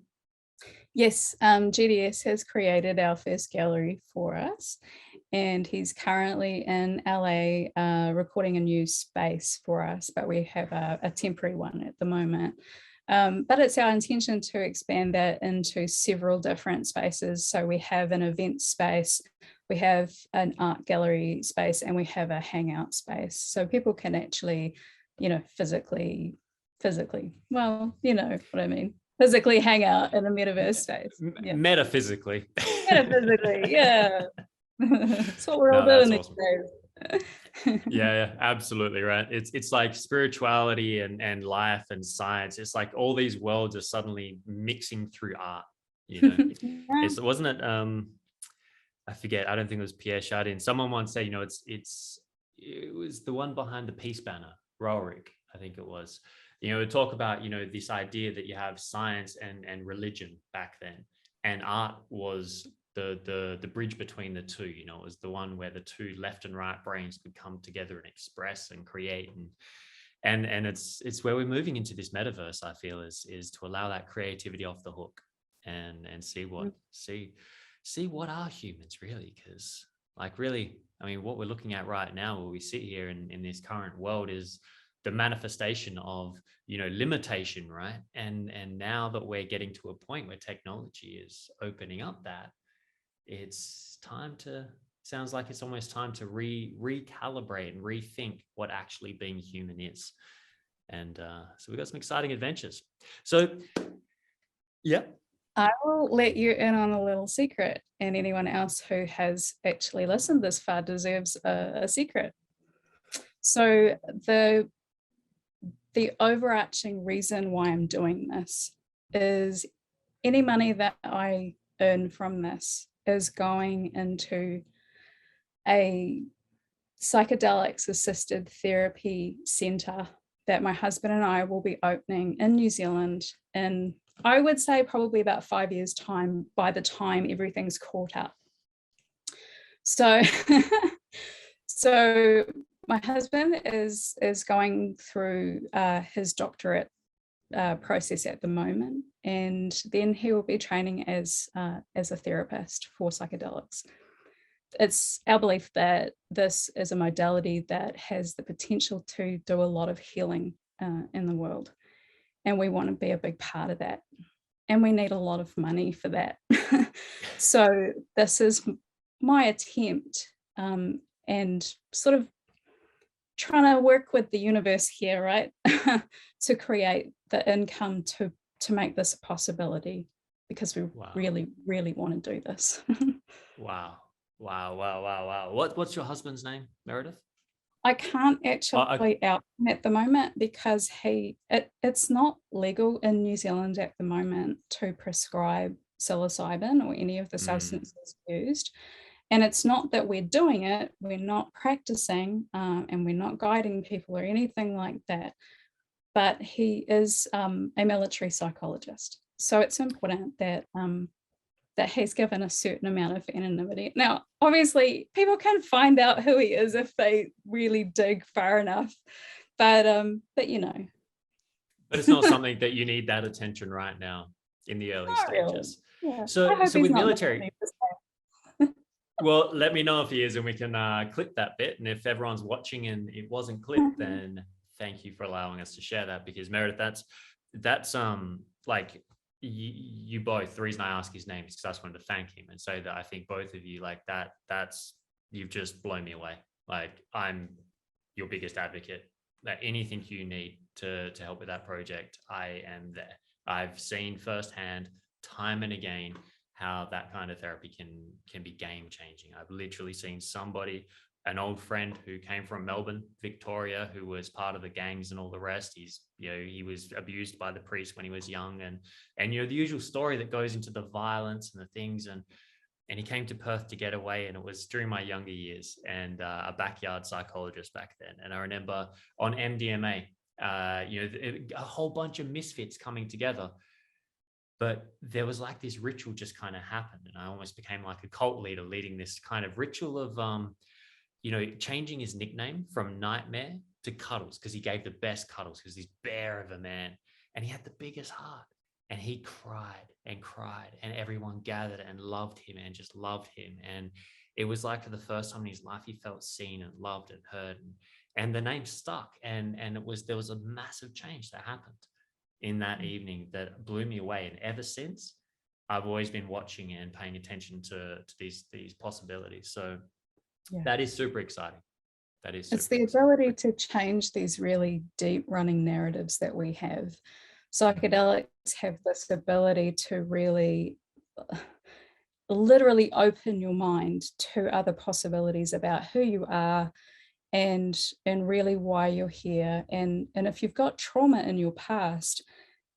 Yes, GDS has created our first gallery for us, and he's currently in LA recording a new space for us, but we have a temporary one at the moment. But it's our intention to expand that into several different spaces. So we have an event space, we have an art gallery space, and we have a hangout space. So people can actually, physically, well, you know what I mean, physically hang out in a metaverse space. Yeah. Metaphysically. Metaphysically, yeah. That's what we're all No, doing that's these awesome. days. Yeah, absolutely right. It's like spirituality and life and science. It's like all these worlds are suddenly mixing through art. Yeah. Wasn't it? I forget. I don't think it was Pierre Chardin. Someone once said, it was the one behind the peace banner, Rorik, I think it was. Talk about this idea that you have science and religion back then, and art was the bridge between the two. It was the one where the two left and right brains could come together and express and create, and it's where we're moving into this metaverse. I feel is to allow that creativity off the hook and see what are humans really, because really, I mean, what we're looking at right now where we sit here in this current world is the manifestation of limitation, right? And now that we're getting to a point where technology is opening up that, sounds like it's almost time to recalibrate and rethink what actually being human is. And so we've got some exciting adventures. So yeah, I will let you in on a little secret, and anyone else who has actually listened this far deserves a secret. So the overarching reason why I'm doing this is any money that I earn from this is going into a psychedelics assisted therapy center that my husband and I will be opening in New Zealand in, I would say, probably about 5 years' time, by the time everything's caught up. So, so my husband is going through his doctorate process at the moment, and then he will be training as a therapist for psychedelics. It's our belief that this is a modality that has the potential to do a lot of healing in the world, and we want to be a big part of that, and we need a lot of money for that. So this is my attempt, and sort of trying to work with the universe here, right? To create the income to make this a possibility, because we really, really want to do this. Wow. What's your husband's name, Meredith? I can't actually out him at the moment, because it's not legal in New Zealand at the moment to prescribe psilocybin or any of the substances used. And it's not that we're doing it, we're not practicing, and we're not guiding people or anything like that. But he is a military psychologist. So it's important that that he's given a certain amount of anonymity. Now, obviously, people can find out who he is if they really dig far enough. But But it's not something that you need that attention right now in the early stages. Really. Yeah. So with military, well, let me know if he is, and we can clip that bit. And if everyone's watching and it wasn't clipped, then thank you for allowing us to share that, because Meredith, that's like you both, the reason I ask his name is because I just wanted to thank him and say that I think both of you, like that's you've just blown me away. Like, I'm your biggest advocate. That anything you need to help with that project, I am there. I've seen firsthand, time and again, how that kind of therapy can be game changing. I've literally seen somebody, an old friend who came from Melbourne, Victoria, who was part of the gangs and all the rest. He was abused by the priest when he was young, and the usual story that goes into the violence and the things, and he came to Perth to get away, and it was during my younger years, and a backyard psychologist back then. And I remember on MDMA, a whole bunch of misfits coming together. But there was like this ritual just kind of happened, and I almost became like a cult leader, leading this kind of ritual of changing his nickname from Nightmare to Cuddles, because he gave the best cuddles, because he's bear of a man, and he had the biggest heart, and he cried and cried, and everyone gathered and loved him and just loved him. And it was like, for the first time in his life, he felt seen and loved and heard, and the name stuck, and there was a massive change that happened. in that evening that blew me away. And ever since, I've always been watching and paying attention to these possibilities. So that is super exciting. That is it's the ability to change these really deep running narratives that we have. Psychedelics have this ability to really literally open your mind to other possibilities about who you are and really why you're here. And if you've got trauma in your past,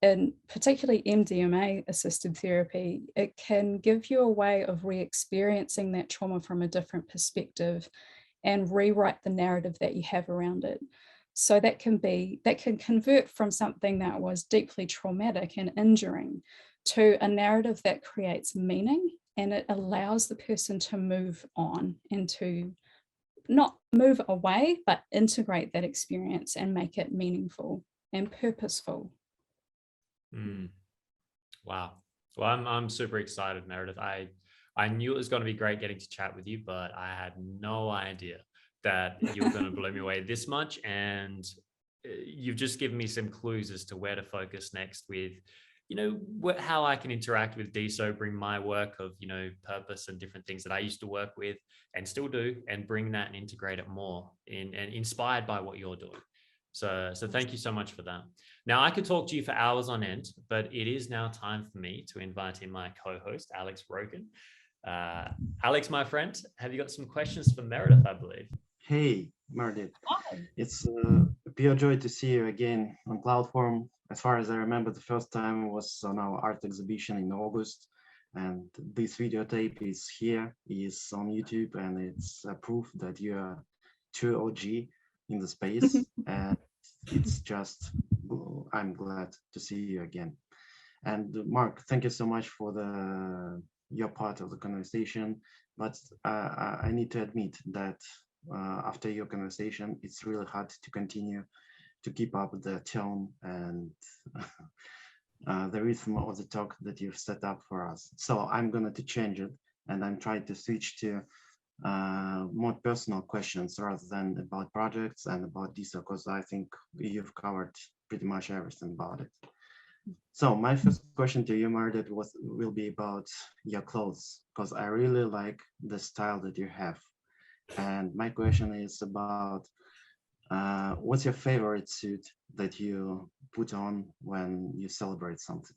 and particularly MDMA assisted therapy, it can give you a way of re-experiencing that trauma from a different perspective and rewrite the narrative that you have around it. So that can convert from something that was deeply traumatic and injuring to a narrative that creates meaning, and it allows the person to move on and to not move away, but integrate that experience and make it meaningful and purposeful. Wow. Well, I'm super excited, Meredith. I knew it was going to be great getting to chat with you, but I had no idea that you were going to blow me away this much. And you've just given me some clues as to where to focus next with, how I can interact with de-sobering my work of, purpose and different things that I used to work with and still do, and bring that and integrate it more and inspired by what you're doing. So thank you so much for that. Now, I could talk to you for hours on end, but it is now time for me to invite in my co-host, Alex Broken. Alex, my friend, have you got some questions for Meredith, I believe? Hey, Meredith. Hi. It's a pure joy to see you again on Clout Forum. As far as I remember, the first time was on our art exhibition in August. And this videotape is on YouTube, and it's a proof that you are true OG in the space. And it's just, I'm glad to see you again. And Mark, thank you so much for your part of the conversation. But I need to admit that after your conversation, it's really hard to continue to keep up the tone and the rhythm of the talk that you've set up for us. So I'm going to change it, and I'm trying to switch to more personal questions rather than about projects and about DISA, because I think you've covered pretty much everything about it. So my first question to you, Meredith, will be about your clothes, because I really like the style that you have. And my question is about what's your favorite suit that you put on when you celebrate something?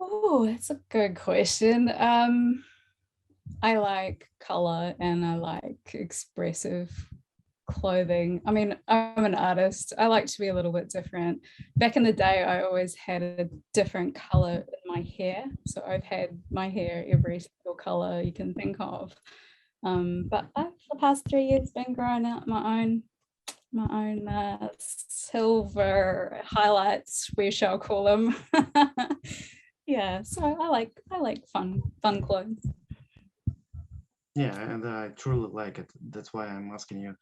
Oh, that's a good question. I like color and I like expressive clothing. I mean, I'm an artist. I like to be a little bit different. Back in the day, I always had a different color in my hair. So I've had my hair every single color you can think of. But for the past 3 years, been growing out my own silver highlights, we shall call them. Yeah, so I like fun clothes. Yeah, and I truly like it. That's why I'm asking you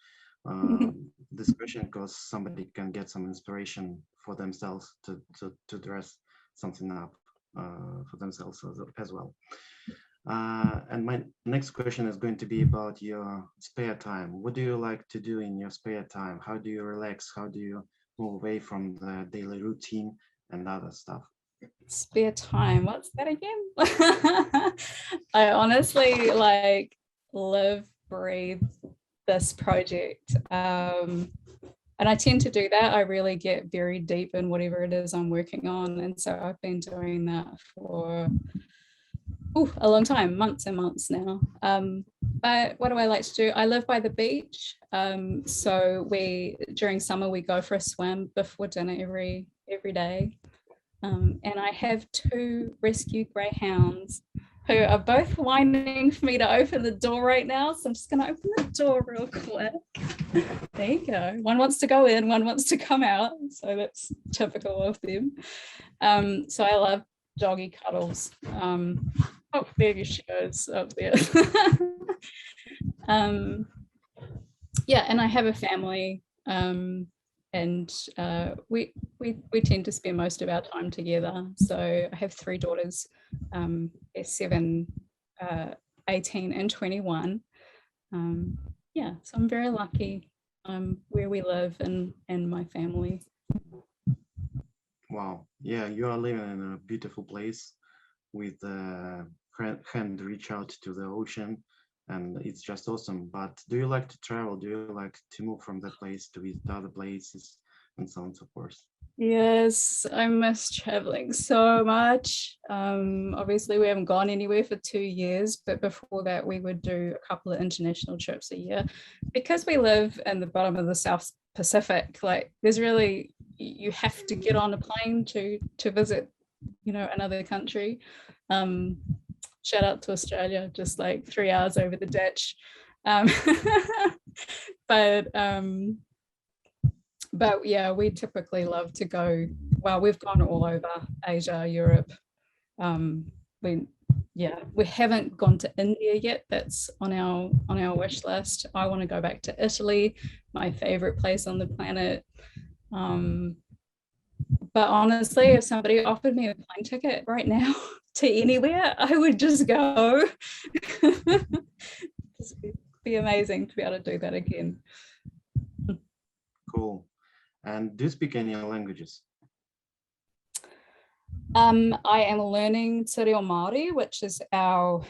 this question, because somebody can get some inspiration for themselves to dress something up for themselves as well. And my next question is going to be about your spare time. What do you like to do in your spare time? How do you relax? How do you move away from the daily routine and other stuff? Spare time, what's that again? I honestly live, breathe this project. And I tend to do that. I really get very deep in whatever it is I'm working on. And so I've been doing that for a long time, months and months now. But what do I like to do? I live by the beach. So during summer, we go for a swim before dinner every day. And I have 2 rescue greyhounds who are both whining for me to open the door right now. So I'm just going to open the door real quick. There you go. One wants to go in, one wants to come out. So that's typical of them. So I love doggy cuddles. Oh, there she goes up there. Yeah, and I have a family. And we tend to spend most of our time together. So I have 3 daughters, they're 7, 18 and 21. Yeah, so I'm very lucky where we live and my family. Wow. Yeah, you are living in a beautiful place with hand reach out to the ocean, and it's just awesome. But do you like to travel? Do you like to move from that place to visit other places and so on and so forth? Yes, I miss traveling so much. Obviously we haven't gone anywhere for 2 years, but before that we would do a couple of international trips a year. Because we live in the bottom of the South Pacific, like there's really, you have to get on a plane to visit, you know, another country. Shout out to Australia, just like 3 hours over the ditch. Um, but yeah, we typically love to go, well, we've gone all over Asia, Europe. We haven't gone to India yet. That's on our wish list. I want to go back to Italy, my favorite place on the planet. But honestly, if somebody offered me a plane ticket right now to anywhere, I would just go. It'd be amazing to be able to do that again. Cool. And do you speak any languages? I am learning Te Reo Māori, which is our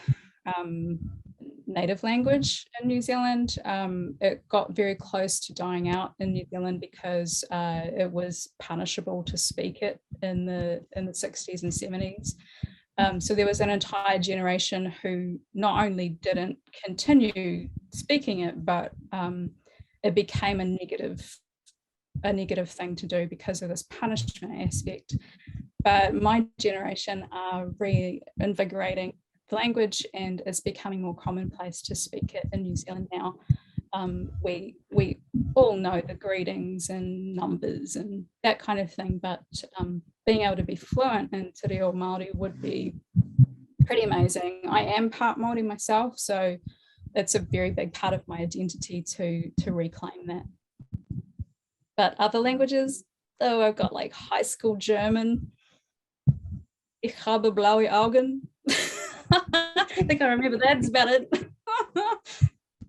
native language in New Zealand. It got very close to dying out in New Zealand because it was punishable to speak it in the 60s and 70s. So there was an entire generation who not only didn't continue speaking it, but it became a negative thing to do because of this punishment aspect. But my generation are reinvigorating the language, and it's becoming more commonplace to speak it in New Zealand now. We all know the greetings and numbers and that kind of thing, but being able to be fluent in Te Reo Māori would be pretty amazing. I am part Māori myself, so it's a very big part of my identity to reclaim that. But other languages, oh, I've got like high school German. Ich habe blaue Augen. I think I remember that's about it.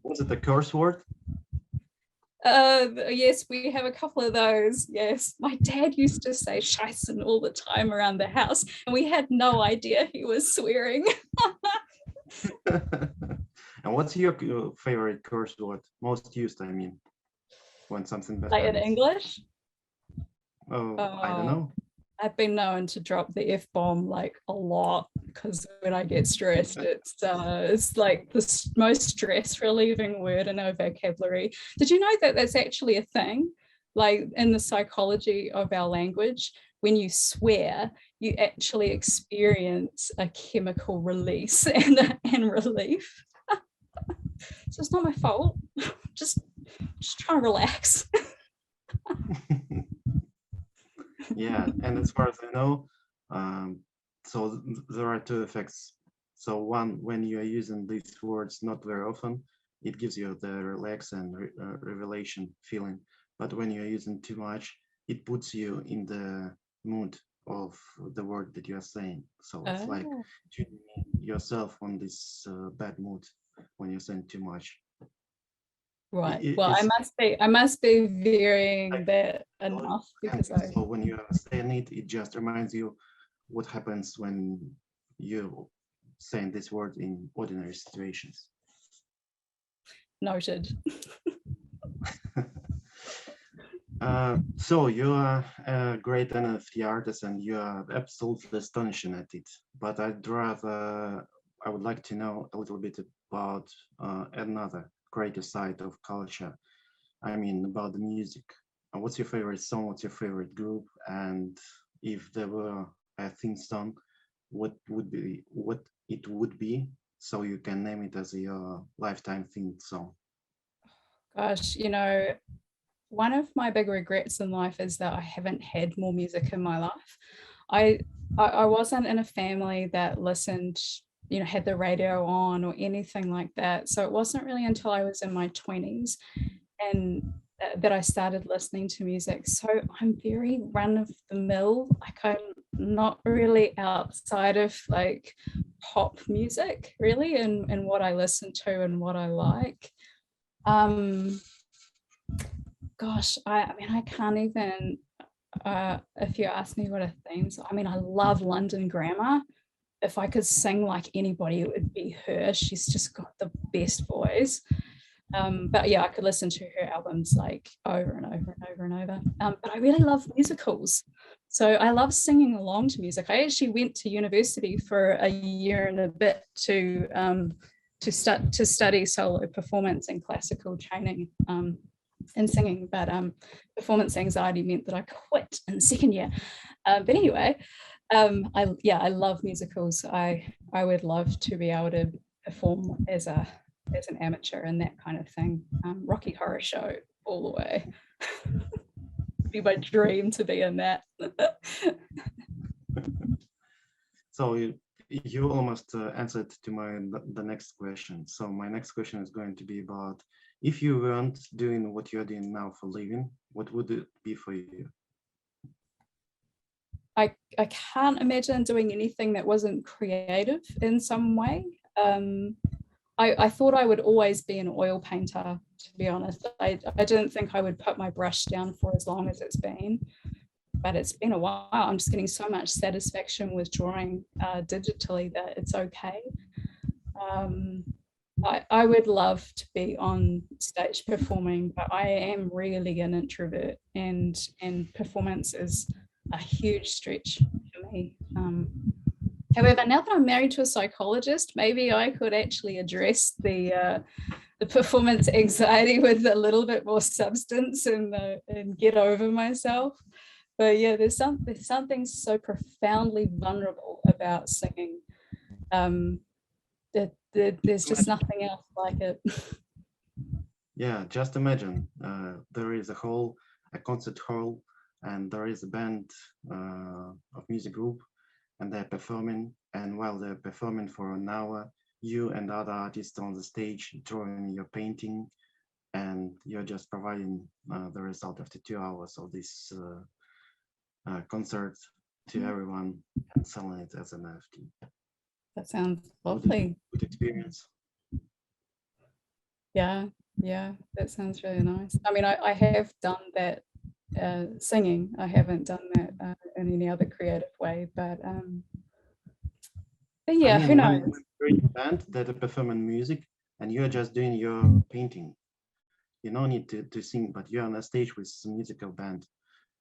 Was it a curse word? Yes, we have a couple of those. Yes, my dad used to say scheißen all the time around the house, and we had no idea he was swearing. And what's your favorite curse word? Most used, I mean, when something bad Like happens. in English? Oh, I don't know. I've been known to drop the F-bomb like a lot because when I get stressed, it's like the most stress relieving word in our vocabulary. Did you know that that's actually a thing? Like in the psychology of our language, when you swear, you actually experience a chemical release and relief. So it's not my fault. Just try to relax. Yeah, and as far as I know, so there are two effects. So one, when you are using these words not very often, it gives you the relax and revelation feeling. But when you're using too much, it puts you in the mood of the word that you are saying. So it's like tuning yourself on this bad mood when you're saying too much. Right. Well, I must be varying that enough because so when you are saying it, it just reminds you what happens when you saying this word in ordinary situations. Noted. So you are a great NFT artist and you are absolutely astonishing at it. But I would like to know a little bit about another creative side of culture. I mean, about the music. What's your favorite song? What's your favorite group? And if there were a theme song, what it would be, so you can name it as your lifetime theme song? Gosh, you know, one of my big regrets in life is that I haven't had more music in my life. I wasn't in a family that listened, you know, had the radio on or anything like that. So it wasn't really until I was in my 20s and that I started listening to music. So I'm very run of the mill. Like I'm not really outside of like pop music really and what I listen to and what I like. Gosh, I mean, I can't even, if you ask me what are themes, I mean, I love London Grammar. If I could sing like anybody, it would be her. She's just got the best voice. But yeah, I could listen to her albums like over and over and over and over. But I really love musicals. So I love singing along to music. I actually went to university for a year and a bit to study solo performance and classical training in singing. But performance anxiety meant that I quit in the second year. But anyway, I love musicals. I would love to be able to perform as an amateur and that kind of thing. Rocky Horror Show all the way. It'd be my dream to be in that. So you almost answered to the next question. So my next question is going to be about, if you weren't doing what you're doing now for a living, what would it be for you? I can't imagine doing anything that wasn't creative in some way. I thought I would always be an oil painter, to be honest. I didn't think I would put my brush down for as long as it's been, but it's been a while. I'm just getting so much satisfaction with drawing digitally that it's okay. I would love to be on stage performing, but I am really an introvert, and performance is a huge stretch for me. However, now that I'm married to a psychologist, maybe I could actually address the performance anxiety with a little bit more substance and get over myself. But yeah, there's something so profoundly vulnerable about singing. There's just nothing else like it. Yeah, just imagine there is a concert hall, and there is a band of music group, and they're performing, and while they're performing for an hour, you and other artists on the stage drawing your painting, and you're just providing the result after 2 hours of this concert to everyone and selling it as an NFT. That sounds lovely. Good experience. Yeah, that sounds really nice. I mean, I have done that singing. I haven't done that in any other creative way, but yeah, I mean, who knows? when you're in a band that are performing music and you're just doing your painting, you don't need to sing, but you're on a stage with a musical band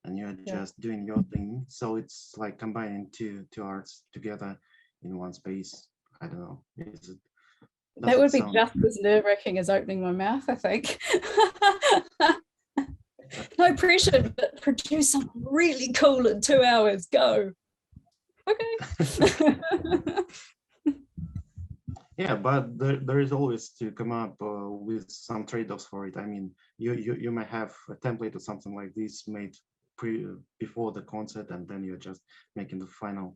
and you're just doing your thing. So it's like combining two arts together in one space. I don't know. That would be just as nerve-wracking as opening my mouth, I think. No pressure, but produce something really cool in 2 hours. Go. Okay. Yeah, but there is always to come up with some trade-offs for it. I mean, you might have a template or something like this made before the concert, and then you're just making the final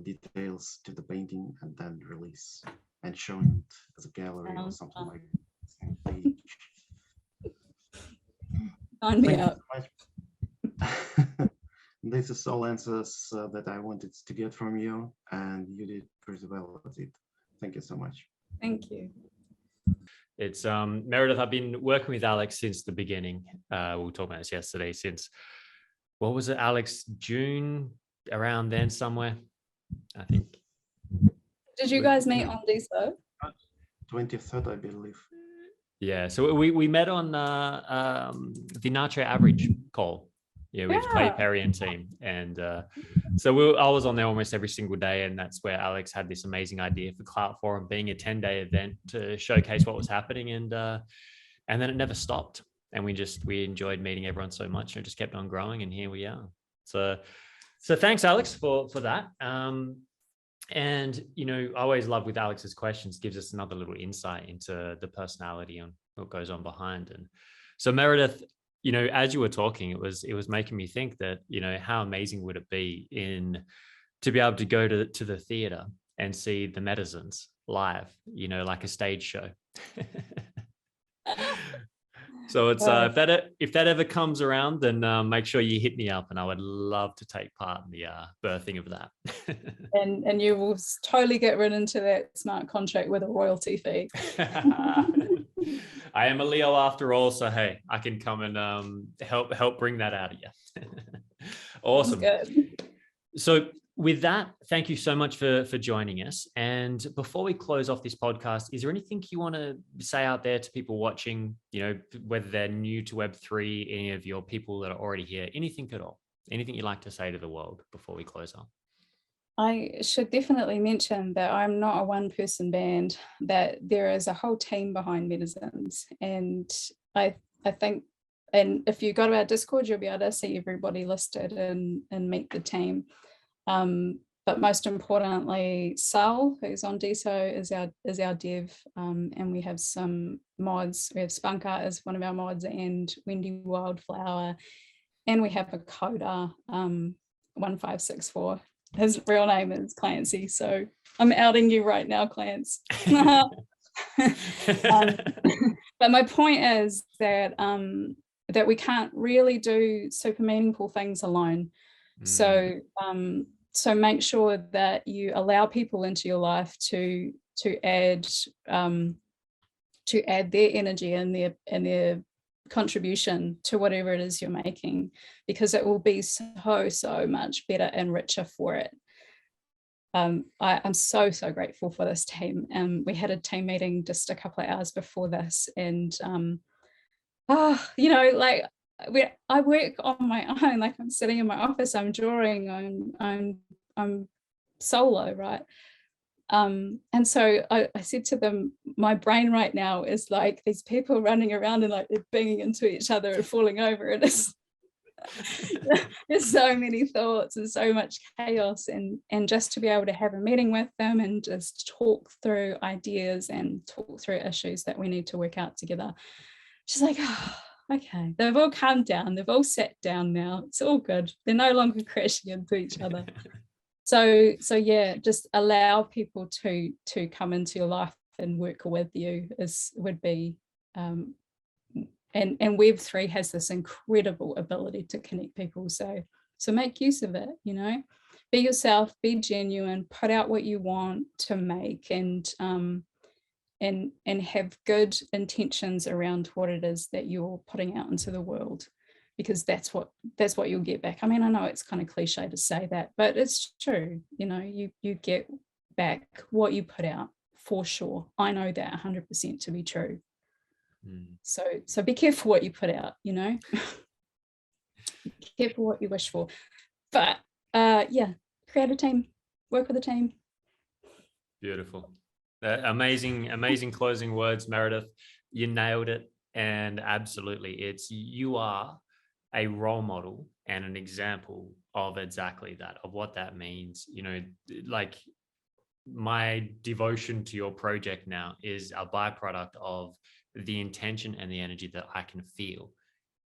details to the painting and then release and showing it as a gallery or something like that. Sign me up. This is all answers that I wanted to get from you, and you did pretty well with it. Thank you so much. Thank you. It's Meredith, I've been working with Alex since the beginning. We were talking about this yesterday, since, what was it, Alex? June, around then somewhere, I think. Did you guys meet on DSO? 23rd, I believe. Yeah, so we met on the Nacho Average call. Yeah, with Clay Perry and team. And so I was on there almost every single day, and that's where Alex had this amazing idea for Clout Forum being a 10-day event to showcase what was happening, and then it never stopped. And we enjoyed meeting everyone so much, and it just kept on growing, and here we are. So thanks, Alex, for that. And I always love with Alex's questions, gives us another little insight into the personality and what goes on behind. And so Meredith, as you were talking, it was making me think that, how amazing would it be to be able to go to the theater and see the Metazens live, like a stage show. So it's if that ever comes around, then make sure you hit me up, and I would love to take part in the birthing of that. and you will totally get rid into that smart contract with a royalty fee. I am a Leo after all, so hey, I can come and help bring that out of you. Awesome. Good. So with that, thank you so much for joining us. And before we close off this podcast, is there anything you want to say out there to people watching, you know, whether they're new to Web3, any of your people that are already here, anything at all, anything you'd like to say to the world before we close up? I should definitely mention that I'm not a one-person band, that there is a whole team behind Metazens. And I think, and if you go to our Discord, you'll be able to see everybody listed and meet the team. But most importantly, Sal, who's on DSO, is our dev, and we have some mods. We have Spunker as one of our mods, and Wendy Wildflower, and we have a coder, 1564. His real name is Clancy, so I'm outing you right now, Clance. But my point is that that we can't really do super meaningful things alone. So so make sure that you allow people into your life to add their energy and their contribution to whatever it is you're making, because it will be so much better and richer for it. I'm so grateful for this team. We had a team meeting just a couple of hours before this, and you know, like I work on my own, like I'm sitting in my office, I'm drawing, I'm solo, right? And so I said to them, my brain right now is like these people running around and like they're banging into each other and falling over. And it's there's so many thoughts and so much chaos, and just to be able to have a meeting with them and just talk through ideas and talk through issues that we need to work out together. She's like, oh, okay, they've all calmed down, they've all sat down now, it's all good, they're no longer crashing into each other. So yeah, just allow people to come into your life and work with you would be and Web3 has this incredible ability to connect people. So make use of it, you know, be yourself, be genuine, put out what you want to make, and have good intentions around what it is that you're putting out into the world, because that's what you'll get back. I mean, I know it's kind of cliche to say that, but it's true. You know, you get back what you put out, for sure. I know that 100% to be true. So be careful what you put out, you know. Be careful what you wish for. But yeah, create a team, work with a team. Beautiful. Amazing closing words, Meredith. You nailed it. And absolutely, you are a role model and an example of exactly that, of what that means. You know, like my devotion to your project now is a byproduct of the intention and the energy that I can feel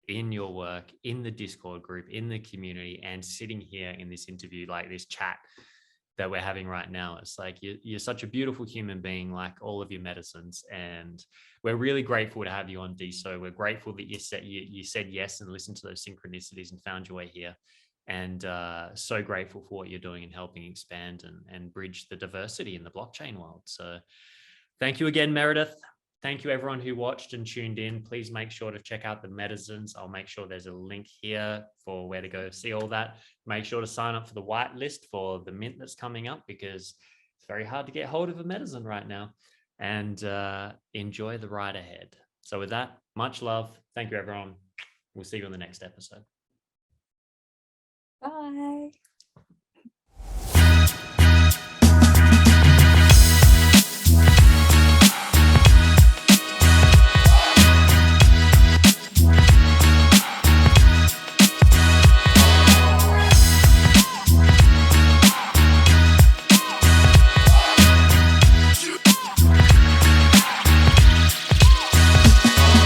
in your work, in the Discord group, in the community, and sitting here in this interview, like this chat that we're having right now. It's like you're such a beautiful human being, like all of your Metazens, and we're really grateful to have you on DSO. We're grateful that you said yes and listened to those synchronicities and found your way here, and so grateful for what you're doing and helping expand and bridge the diversity in the blockchain world. So thank you again, Meredith. Thank you everyone who watched and tuned in. Please make sure to check out the Metazens. I'll make sure there's a link here for where to go see all that. Make sure to sign up for the whitelist for the mint that's coming up, because it's very hard to get hold of a Metazen right now. And enjoy the ride ahead. So with that, much love. Thank you, everyone. We'll see you on the next episode. Bye.